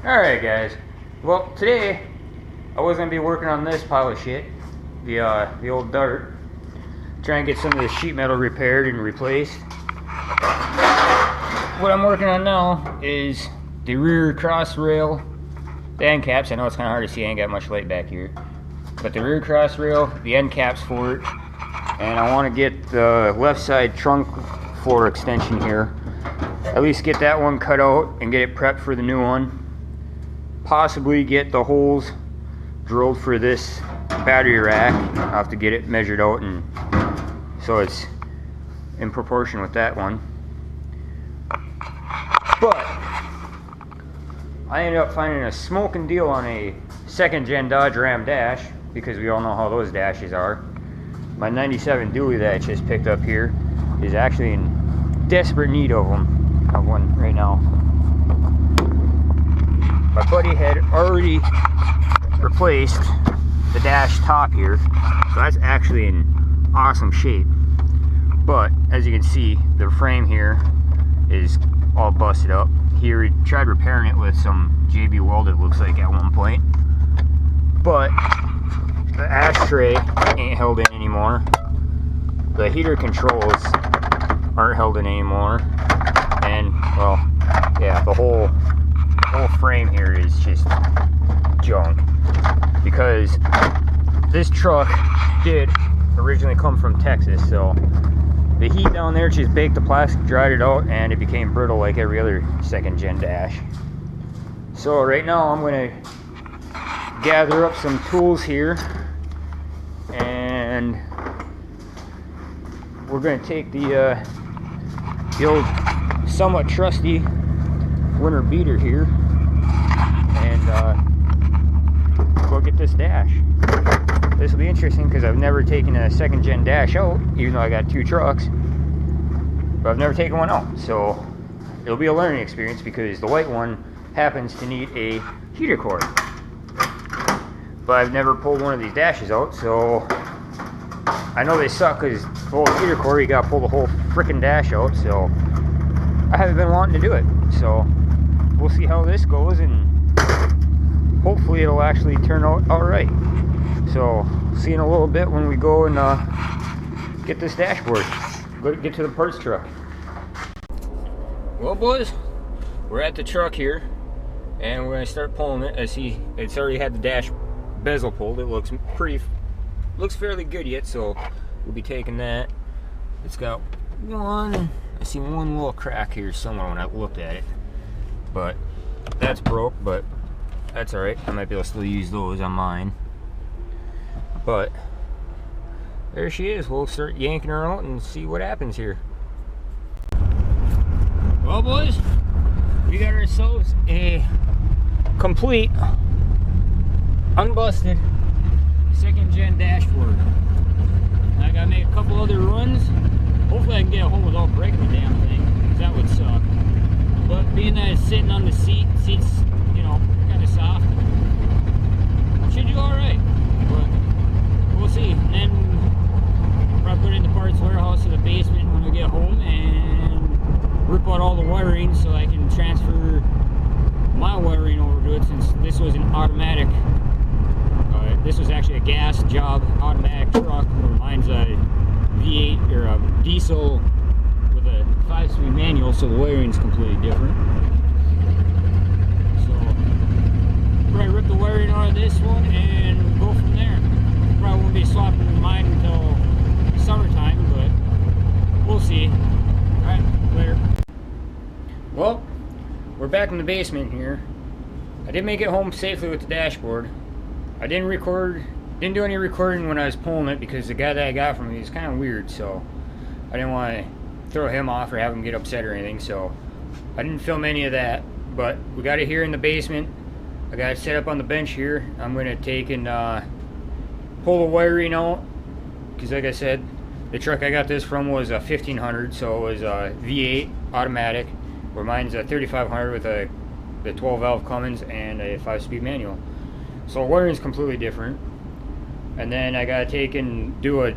Alright guys, well today I was going to be working on this pile of shit, the old dart, trying to get some of the sheet metal repaired and replaced. What I'm working on now is the rear cross rail, the end caps. I know it's kind of hard to see, I ain't got much light back here, but the rear cross rail, the end caps for it, and I want to get the left side trunk floor extension here, at least get that one cut out and get it prepped for the new one. Possibly get the holes drilled for this battery rack. I'll have to get it measured out and so it's in proportion with that one. But I ended up finding a smoking deal on a second gen Dodge Ram dash, because we all know how those dashes are. My 97 dually that I just picked up here is actually in desperate need of one right now. My buddy had already replaced the dash top here, so that's actually in awesome shape. But as you can see, the frame here is all busted up. Here he tried repairing it with some JB Weld, it looks like, at one point. But the ashtray ain't held in anymore. The heater controls aren't held in anymore. And, well, yeah, the whole frame here is just junk, because this truck did originally come from Texas, so the heat down there just baked the plastic, dried it out, and it became brittle like every other second gen dash. So right now I'm going to gather up some tools here, and we're going to take the old somewhat trusty winter beater here and go get this dash. This will be interesting because I've never taken a second gen dash out, even though I got two trucks, but I've never taken one out, so it'll be a learning experience, because the white one happens to need a heater cord, but I've never pulled one of these dashes out, so I know they suck, because full heater cord you gotta pull the whole freaking dash out, so I haven't been wanting to do it. So we'll see how this goes, and hopefully it'll actually turn out alright. So see in a little bit when we go and get this dashboard, get to the parts truck. Well boys, we're at the truck here and we're going to start pulling it. I see it's already had the dash bezel pulled. It looks fairly good yet, so we'll be taking that. It's got I see one little crack here somewhere when I looked at it, but that's broke, but that's alright. I might be able to still use those on mine. But there she is. We'll start yanking her out and see what happens here. Well boys, we got ourselves a complete, unbusted second gen dashboard. I gotta make a couple other runs. Hopefully I can get it home without breaking the damn thing, because that would suck. But being that it's sitting on the seat's, you know, kind of soft, should do alright. But we'll see. And then probably put it in the parts warehouse in the basement when we get home and rip out all the wiring so I can transfer my wiring over to it, since this was an automatic. This was actually a gas job automatic truck, where mine's a V8 or a diesel with a 5-speed manual, so the wiring's completely different. So probably rip the wiring out of this one and go from there. Probably won't be swapping mine until summertime, but we'll see. Alright, later. Well, we're back in the basement here. I did make it home safely with the dashboard. I didn't do any recording when I was pulling it, because the guy that I got from me is kind of weird, so I didn't want to throw him off or have him get upset or anything, so I didn't film any of that. But we got it here in the basement. I got it set up on the bench here. I'm going to take and pull the wiring out, because like I said, the truck I got this from was a 1500, so it was a V8 automatic, where mine's a 3500 with the 12 valve Cummins and a 5-speed manual. So wiring is completely different. And then I gotta take and do a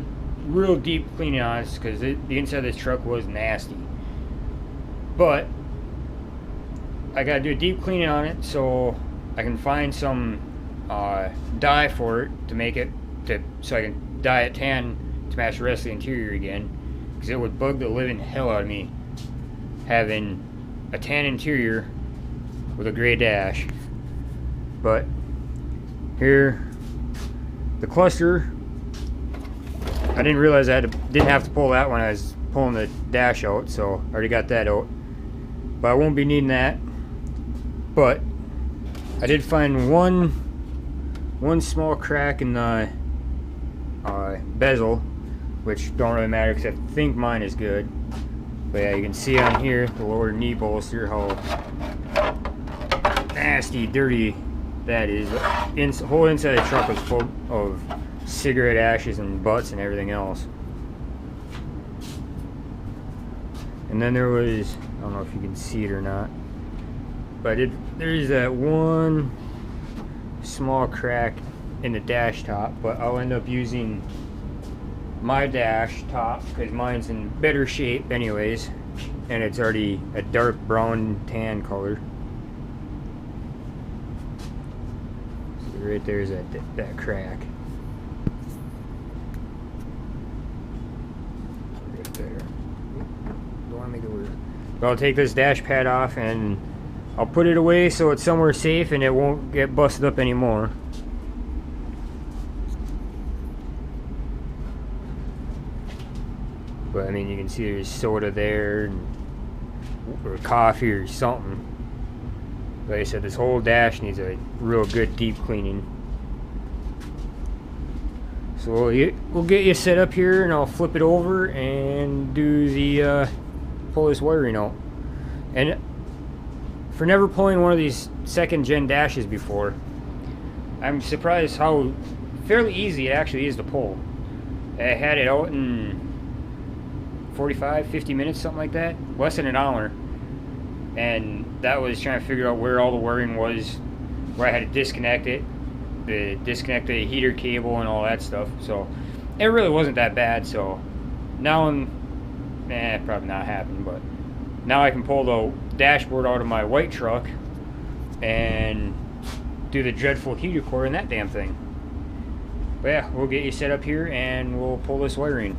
real deep cleaning on this, because the inside of this truck was nasty. But I gotta do a deep cleaning on it so I can find some dye for it to make it so I can dye it tan to match the rest of the interior again, because it would bug the living hell out of me having a tan interior with a gray dash. But here, the cluster, I didn't realize I didn't have to pull that when I was pulling the dash out, so I already got that out. But I won't be needing that. But I did find one small crack in the bezel, which don't really matter because I think mine is good. But yeah, you can see on here, the lower knee bolster, how nasty, dirty that is. The whole inside of the truck was full of cigarette ashes and butts and everything else. And then there was, I don't know if you can see it or not, but there's that one small crack in the dash top, but I'll end up using my dash top because mine's in better shape anyways, and it's already a dark brown tan color. So right there's that crack. Right there. Don't want to make it weird. But I'll take this dash pad off and I'll put it away so it's somewhere safe and it won't get busted up anymore. But I mean, you can see there's soda there, or coffee or something. Like I said, this whole dash needs a real good deep cleaning. So we'll get you set up here and I'll flip it over and do the pull this wiring out. And for never pulling one of these second gen dashes before, I'm surprised how fairly easy it actually is to pull. I had it out in 45-50 minutes, something like that, less than an hour, and that was trying to figure out where all the wiring was, where I had to disconnect it, disconnect the heater cable and all that stuff. So it really wasn't that bad. So now probably not happening, but now I can pull the dashboard out of my white truck and do the dreadful heater core in that damn thing. But yeah, we'll get you set up here and we'll pull this wiring.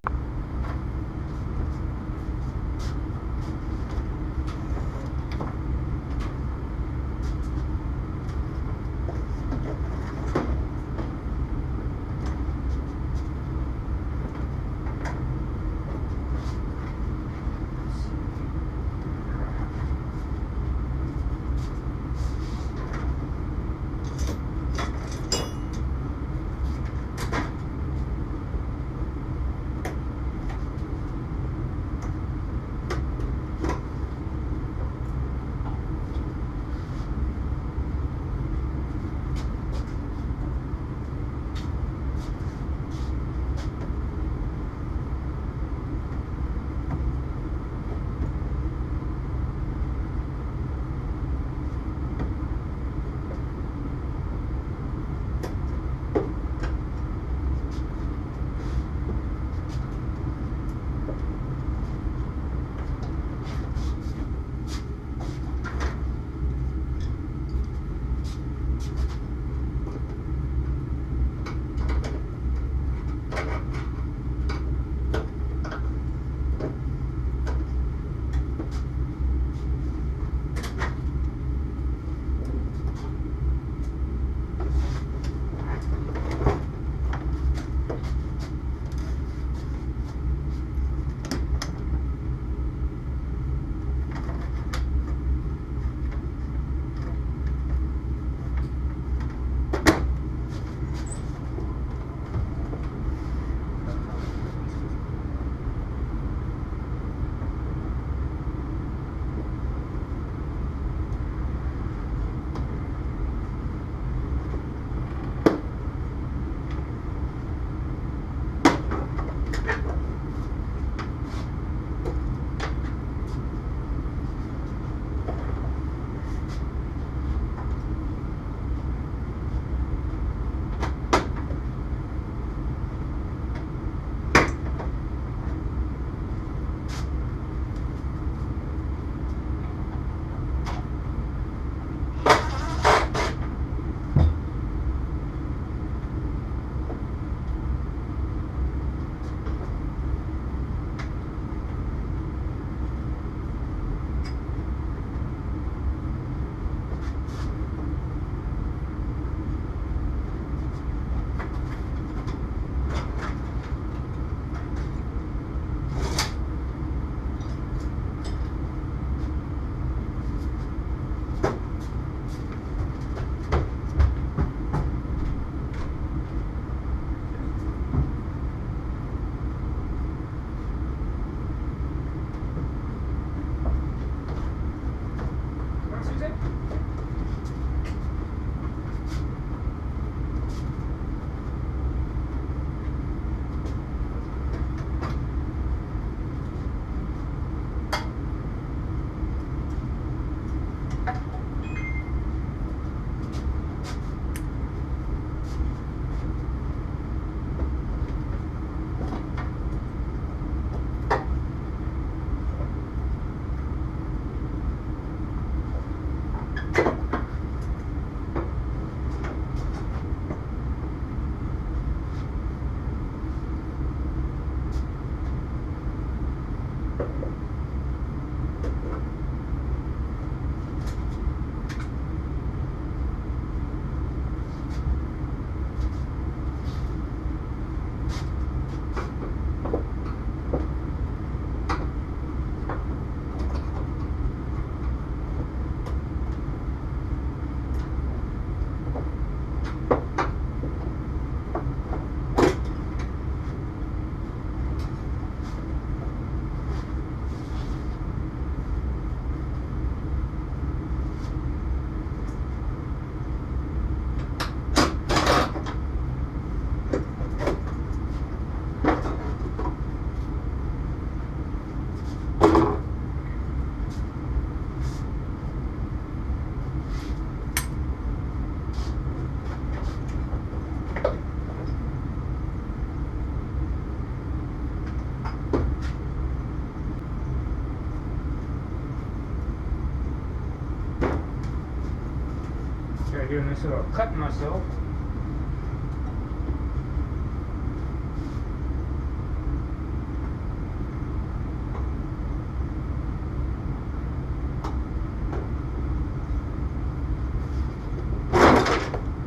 Doing this little cut myself.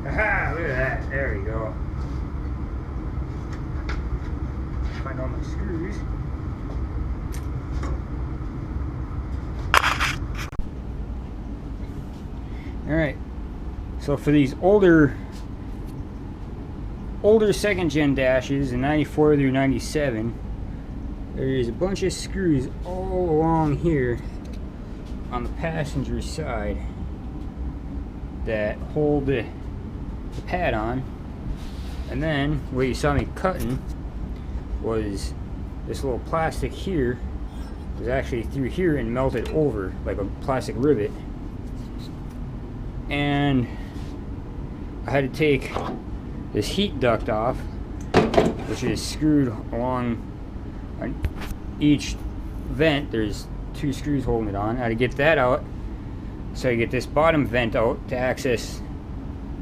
Aha, look at that. There we go. Find all my screws. Alright. So for these older second gen dashes in 94 through 97, there's a bunch of screws all along here on the passenger side that hold the pad on. And then what you saw me cutting was this little plastic here was actually through here and melted over like a plastic rivet. And I had to take this heat duct off, which is screwed along on each vent. There's 2 screws holding it on. I had to get that out, so I get this bottom vent out to access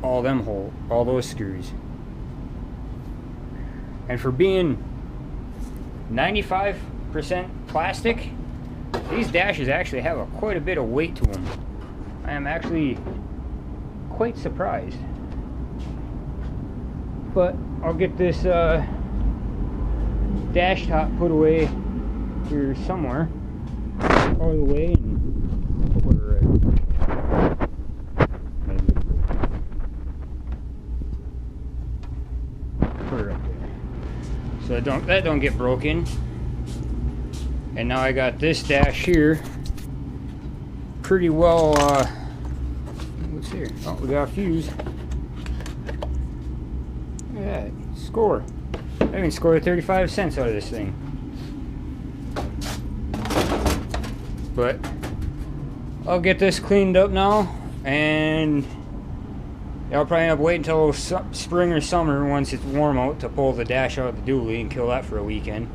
all those screws. And for being 95% plastic, these dashes actually have quite a bit of weight to them. I am actually quite surprised. But I'll get this dash top put away here somewhere, all the way, and put her right. Put her up there, so that don't get broken. And now I got this dash here pretty well. What's here? Oh, we got a fuse. Look at that. Score. I even scored 35 cents out of this thing. But I'll get this cleaned up now, and I'll probably end up waiting until spring or summer once it's warm out to pull the dash out of the dually and kill that for a weekend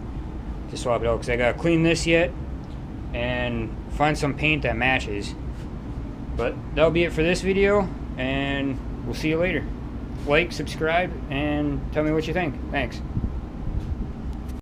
to swap it out, because I gotta clean this yet and find some paint that matches. But that'll be it for this video, and we'll see you later. Like, subscribe, and tell me what you think. Thanks.